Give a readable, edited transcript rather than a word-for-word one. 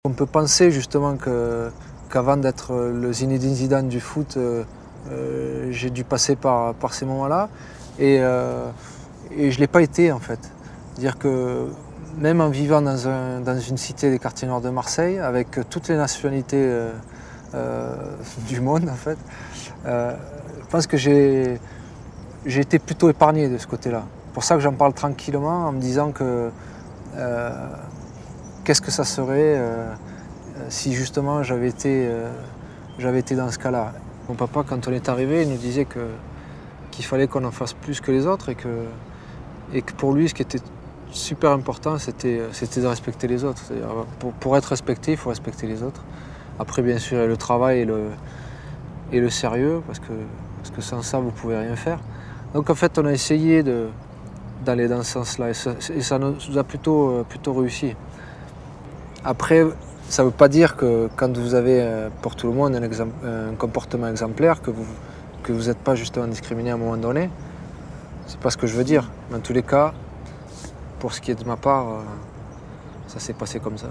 On peut penser justement qu'avant d'être le Zinedine Zidane du foot, j'ai dû passer par ces moments-là et je ne l'ai pas été en fait. C'est-à-dire que même en vivant dans une cité des quartiers nord de Marseille, avec toutes les nationalités du monde en fait, je pense que j'ai été plutôt épargné de ce côté-là. C'est pour ça que j'en parle tranquillement en me disant que qu'est-ce que ça serait si justement j'avais été dans ce cas-là. Mon papa, quand on est arrivé, il nous disait qu'il fallait qu'on en fasse plus que les autres et que pour lui, ce qui était super important, c'était de respecter les autres. Pour être respecté, il faut respecter les autres. Après, bien sûr, il y a le travail et le sérieux, parce que sans ça, vous ne pouvez rien faire. Donc en fait, on a essayé d'aller dans ce sens-là et ça nous a plutôt réussi. Après, ça ne veut pas dire que quand vous avez pour tout le monde un comportement exemplaire, que vous n'êtes pas justement discriminé à un moment donné. C'est pas ce que je veux dire. Dans tous les cas, pour ce qui est de ma part, ça s'est passé comme ça.